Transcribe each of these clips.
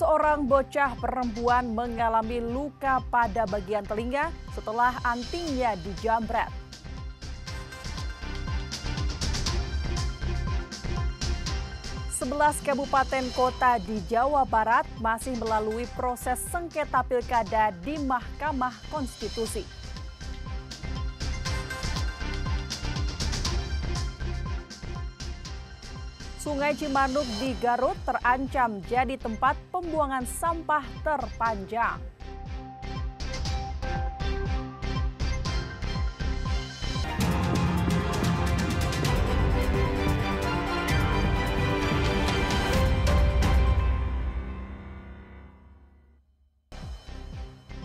Seorang bocah perempuan mengalami luka pada bagian telinga setelah antingnya dijambret. Sebelas kabupaten kota di Jawa Barat masih melalui proses sengketa pilkada di Mahkamah Konstitusi. Sungai Cimanuk di Garut terancam jadi tempat pembuangan sampah terpanjang.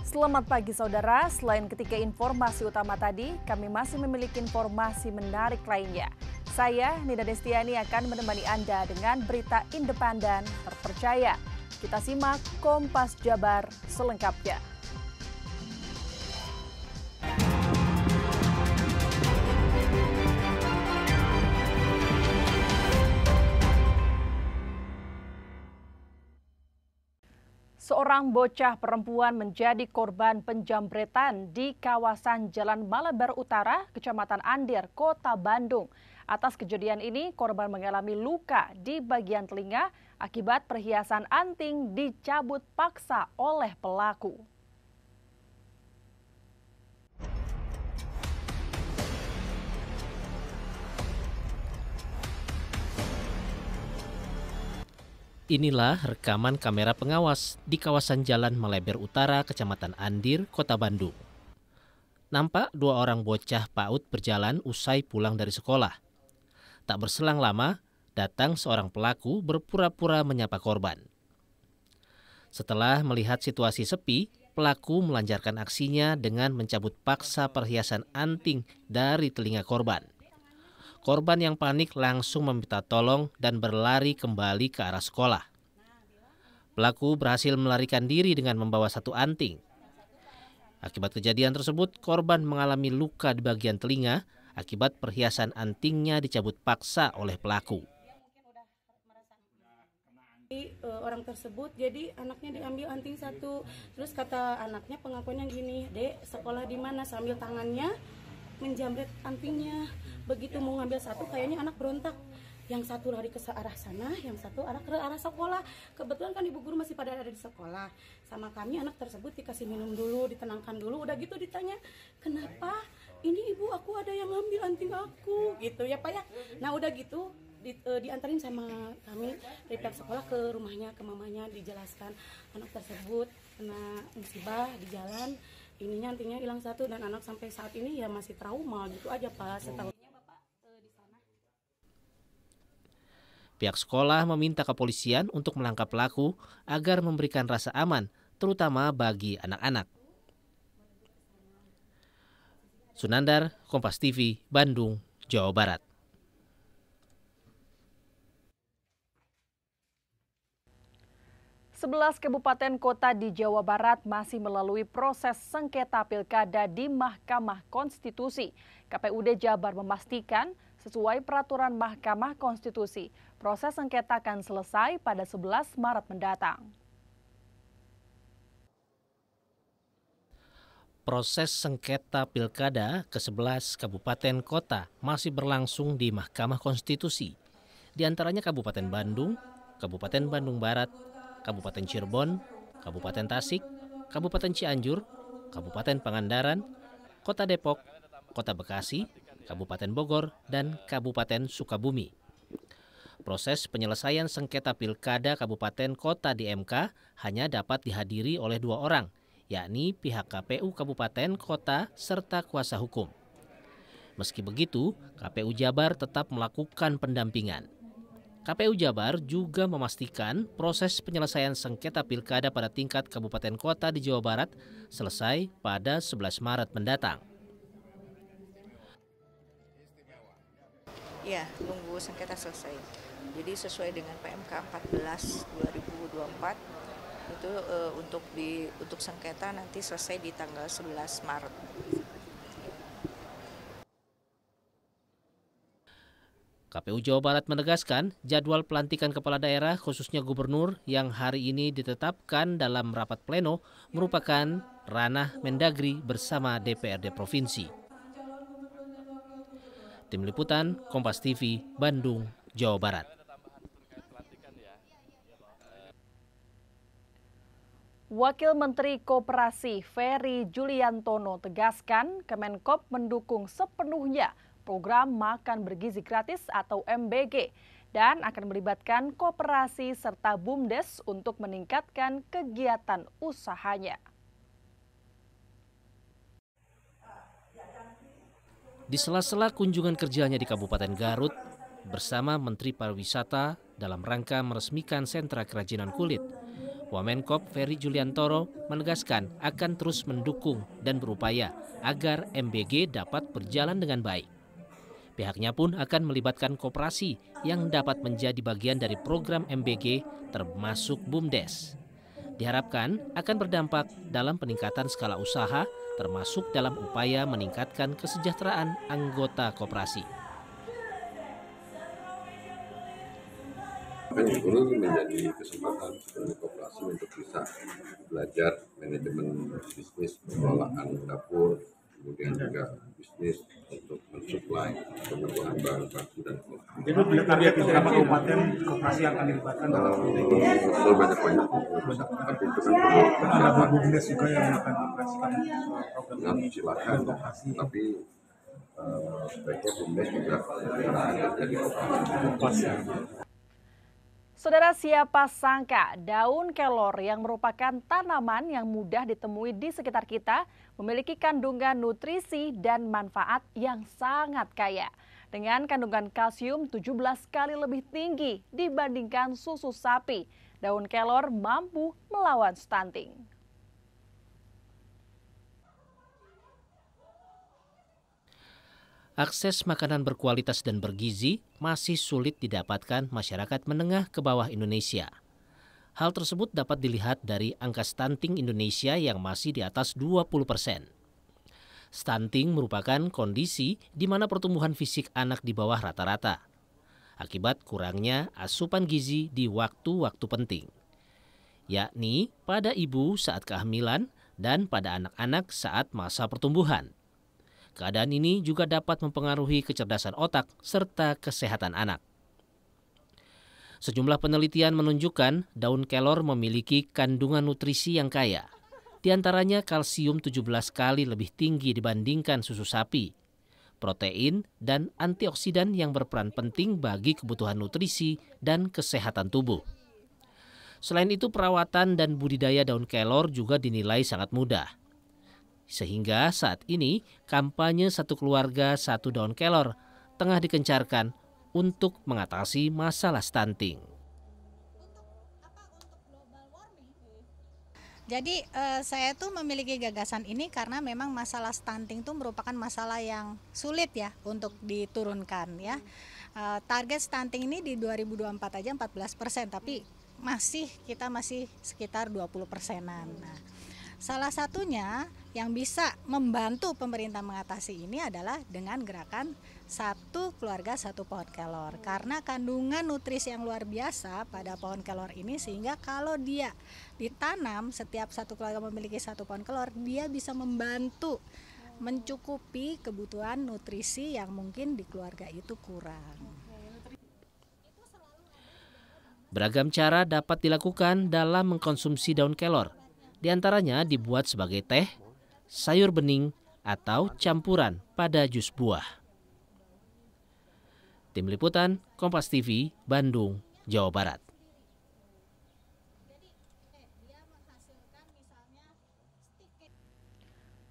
Selamat pagi saudara, selain ketiga informasi utama tadi, kami masih memiliki informasi menarik lainnya. Saya, Nida Destiani, akan menemani Anda dengan berita independen terpercaya. Kita simak Kompas Jabar selengkapnya. Seorang bocah perempuan menjadi korban penjambretan di kawasan Jalan Malabar Utara, Kecamatan Andir, Kota Bandung. Atas kejadian ini, korban mengalami luka di bagian telinga akibat perhiasan anting dicabut paksa oleh pelaku. Inilah rekaman kamera pengawas di kawasan Jalan Malabar Utara, Kecamatan Andir, Kota Bandung. Nampak dua orang bocah PAUD berjalan usai pulang dari sekolah. Tak berselang lama, datang seorang pelaku berpura-pura menyapa korban. Setelah melihat situasi sepi, pelaku melancarkan aksinya dengan mencabut paksa perhiasan anting dari telinga korban. Korban yang panik langsung meminta tolong dan berlari kembali ke arah sekolah. Pelaku berhasil melarikan diri dengan membawa satu anting. Akibat kejadian tersebut, korban mengalami luka di bagian telinga akibat perhiasan antingnya dicabut paksa oleh pelaku. Orang tersebut, jadi anaknya diambil anting satu. Terus kata anaknya pengakuannya gini, "Dek, sekolah di mana?" Sambil tangannya menjambret antingnya. Begitu mau ngambil satu, kayaknya anak berontak. Yang satu lari ke arah sana, yang satu arah ke arah sekolah. Kebetulan kan ibu guru masih pada ada di sekolah. Sama kami anak tersebut dikasih minum dulu, ditenangkan dulu. Udah gitu ditanya, "Kenapa? Ini ibu, aku ada yang ngambil anting aku." Gitu ya Pak ya. Nah udah gitu diantarin sama kami dari pihak sekolah ke rumahnya, ke mamanya, dijelaskan anak tersebut kena musibah di jalan. Ininya antingnya hilang satu dan anak sampai saat ini ya masih trauma gitu aja Pak. Setahunnya Bapak di sana. Pihak sekolah meminta kepolisian untuk menangkap pelaku agar memberikan rasa aman, terutama bagi anak-anak. Sunandar, Kompas TV, Bandung, Jawa Barat. Sebelas kabupaten kota di Jawa Barat masih melalui proses sengketa pilkada di Mahkamah Konstitusi. KPUD Jabar memastikan sesuai peraturan Mahkamah Konstitusi, proses sengketa akan selesai pada 11 Maret mendatang. Proses sengketa pilkada ke-11 kabupaten kota masih berlangsung di Mahkamah Konstitusi. Di antaranya Kabupaten Bandung, Kabupaten Bandung Barat, Kabupaten Cirebon, Kabupaten Tasik, Kabupaten Cianjur, Kabupaten Pangandaran, Kota Depok, Kota Bekasi, Kabupaten Bogor, dan Kabupaten Sukabumi. Proses penyelesaian sengketa pilkada kabupaten kota di MK hanya dapat dihadiri oleh dua orang, yakni pihak KPU kabupaten kota serta kuasa hukum. Meski begitu, KPU Jabar tetap melakukan pendampingan. KPU Jabar juga memastikan proses penyelesaian sengketa pilkada pada tingkat kabupaten kota di Jawa Barat selesai pada 11 Maret mendatang. Ya, tunggu sengketa selesai. Jadi sesuai dengan PMK 14 2024 itu untuk sengketa nanti selesai di tanggal 11 Maret. KPU Jawa Barat menegaskan jadwal pelantikan kepala daerah khususnya gubernur yang hari ini ditetapkan dalam rapat pleno merupakan ranah Mendagri bersama DPRD Provinsi. Tim Liputan, Kompas TV, Bandung, Jawa Barat. Wakil Menteri Koperasi Ferry Juliantono tegaskan Kemenkop mendukung sepenuhnya program Makan Bergizi Gratis atau MBG dan akan melibatkan koperasi serta BUMDes untuk meningkatkan kegiatan usahanya. Di sela-sela kunjungan kerjanya di Kabupaten Garut bersama Menteri Pariwisata dalam rangka meresmikan sentra kerajinan kulit, Wamenkop Ferry Juliantono menegaskan akan terus mendukung dan berupaya agar MBG dapat berjalan dengan baik. Pihaknya pun akan melibatkan koperasi yang dapat menjadi bagian dari program MBG termasuk BUMDes. Diharapkan akan berdampak dalam peningkatan skala usaha termasuk dalam upaya meningkatkan kesejahteraan anggota koperasi. Ini menjadi kesempatan sebagai koperasi untuk bisa belajar manajemen bisnis, pengelolaan dapur, kemudian juga bisnis untuk mensuplai kebutuhan bahan baku dan Jadi target beberapa kabupaten koperasi yang akan dilibatkan banyak, tapi itu kan ada BUMDes juga yang akan dioperasikan program ini. silakan, tapi sebaiknya BUMDes juga jadi koperasi. Saudara, siapa sangka daun kelor yang merupakan tanaman yang mudah ditemui di sekitar kita memiliki kandungan nutrisi dan manfaat yang sangat kaya. Dengan kandungan kalsium 17 kali lebih tinggi dibandingkan susu sapi, daun kelor mampu melawan stunting. Akses makanan berkualitas dan bergizi masih sulit didapatkan masyarakat menengah ke bawah Indonesia. Hal tersebut dapat dilihat dari angka stunting Indonesia yang masih di atas 20%. Stunting merupakan kondisi di mana pertumbuhan fisik anak di bawah rata-rata, akibat kurangnya asupan gizi di waktu-waktu penting, yakni pada ibu saat kehamilan dan pada anak-anak saat masa pertumbuhan. Keadaan ini juga dapat mempengaruhi kecerdasan otak serta kesehatan anak. Sejumlah penelitian menunjukkan daun kelor memiliki kandungan nutrisi yang kaya. Di antaranya kalsium 17 kali lebih tinggi dibandingkan susu sapi, protein, dan antioksidan yang berperan penting bagi kebutuhan nutrisi dan kesehatan tubuh. Selain itu, perawatan dan budidaya daun kelor juga dinilai sangat mudah. Sehingga saat ini kampanye satu keluarga satu daun kelor tengah dikencarkan untuk mengatasi masalah stunting. Jadi saya tuh memiliki gagasan ini karena memang masalah stunting itu merupakan masalah yang sulit ya untuk diturunkan ya. Target stunting ini di 2024 aja 14%, tapi kita masih sekitar 20%-an. Nah, salah satunya yang bisa membantu pemerintah mengatasi ini adalah dengan gerakan satu keluarga satu pohon kelor. Karena kandungan nutrisi yang luar biasa pada pohon kelor ini, sehingga kalau dia ditanam, setiap satu keluarga memiliki satu pohon kelor, dia bisa membantu mencukupi kebutuhan nutrisi yang mungkin di keluarga itu kurang. Beragam cara dapat dilakukan dalam mengkonsumsi daun kelor. Di antaranya dibuat sebagai teh, sayur bening, atau campuran pada jus buah. Tim Liputan, Kompas TV, Bandung, Jawa Barat.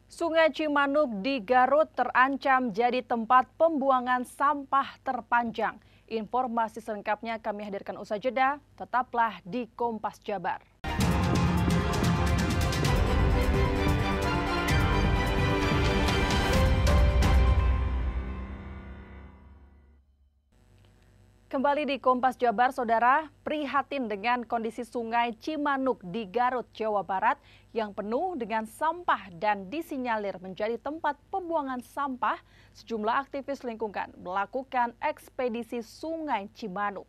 Sungai Cimanuk di Garut terancam jadi tempat pembuangan sampah terpanjang. Informasi selengkapnya kami hadirkan usai jeda. Tetaplah di Kompas Jabar. Kembali di Kompas Jabar, Saudara, prihatin dengan kondisi sungai Cimanuk di Garut, Jawa Barat yang penuh dengan sampah dan disinyalir menjadi tempat pembuangan sampah. Sejumlah aktivis lingkungan melakukan ekspedisi sungai Cimanuk.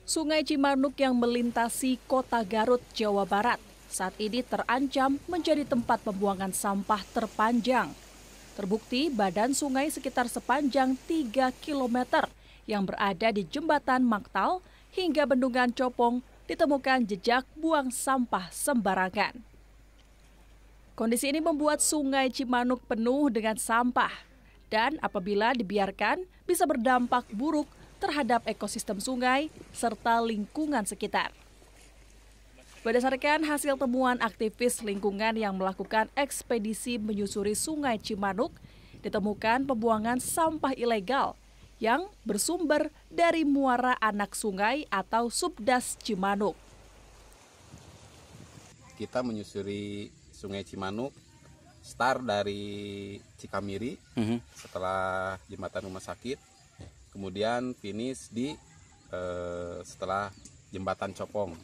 Sungai Cimanuk yang melintasi kota Garut, Jawa Barat saat ini terancam menjadi tempat pembuangan sampah terpanjang. Terbukti badan sungai sekitar sepanjang 3 km yang berada di jembatan Maktal hingga bendungan Copong ditemukan jejak buang sampah sembarangan. Kondisi ini membuat sungai Cimanuk penuh dengan sampah dan apabila dibiarkan bisa berdampak buruk terhadap ekosistem sungai serta lingkungan sekitar. Berdasarkan hasil temuan aktivis lingkungan yang melakukan ekspedisi menyusuri sungai Cimanuk, ditemukan pembuangan sampah ilegal yang bersumber dari muara anak sungai atau Subdas Cimanuk. Kita menyusuri sungai Cimanuk, start dari Cikamiri, setelah jembatan rumah sakit, kemudian finish di setelah jembatan Copong.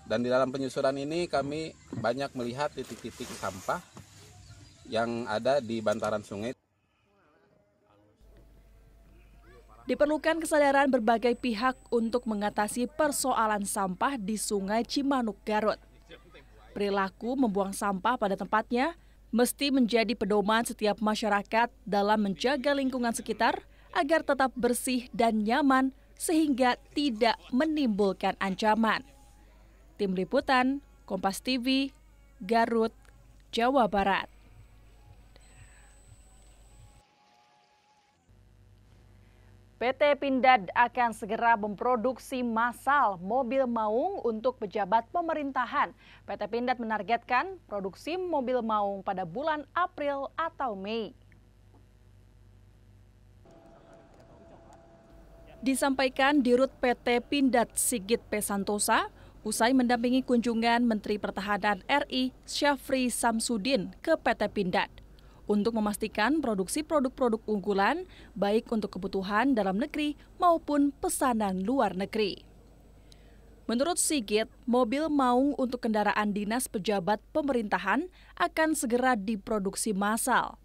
Dan di dalam penyusuran ini kami banyak melihat titik-titik sampah yang ada di bantaran sungai. Diperlukan kesadaran berbagai pihak untuk mengatasi persoalan sampah di Sungai Cimanuk, Garut. Perilaku membuang sampah pada tempatnya mesti menjadi pedoman setiap masyarakat dalam menjaga lingkungan sekitar agar tetap bersih dan nyaman sehingga tidak menimbulkan ancaman. Tim Liputan, Kompas TV, Garut, Jawa Barat. PT Pindad akan segera memproduksi massal mobil maung untuk pejabat pemerintahan. PT Pindad menargetkan produksi mobil maung pada bulan April atau Mei. Disampaikan Dirut PT Pindad Sigit P. Santosa, usai mendampingi kunjungan Menteri Pertahanan RI Syafri Samsudin ke PT Pindad untuk memastikan produksi produk-produk unggulan baik untuk kebutuhan dalam negeri maupun pesanan luar negeri. Menurut Sigit, mobil maung untuk kendaraan dinas pejabat pemerintahan akan segera diproduksi massal.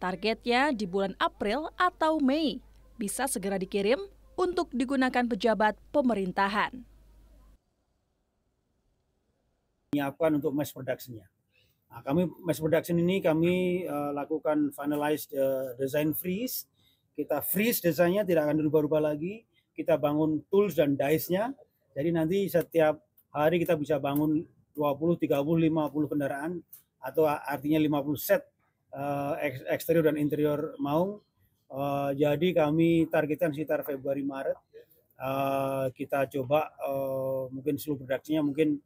Targetnya di bulan April atau Mei bisa segera dikirim untuk digunakan pejabat pemerintahan. Menyiapkan untuk mass production-nya. Nah, kami mass production ini kami lakukan finalize design freeze. Kita freeze desainnya, tidak akan dirubah-rubah lagi. Kita bangun tools dan dice-nya. Jadi nanti setiap hari kita bisa bangun 20, 30, 50 kendaraan atau artinya 50 set eksterior dan interior maung. Jadi kami targetkan sekitar Februari Maret. Kita coba mungkin seluruh produksinya mungkin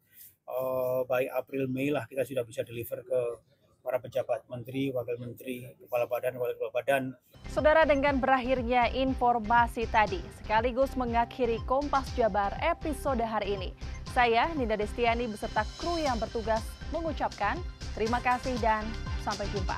by April Mei lah kita sudah bisa deliver ke para pejabat menteri, wakil menteri, kepala badan, wakil kepala badan. Saudara, dengan berakhirnya informasi tadi sekaligus mengakhiri Kompas Jabar episode hari ini. Saya Ninda Destiani beserta kru yang bertugas mengucapkan terima kasih dan sampai jumpa.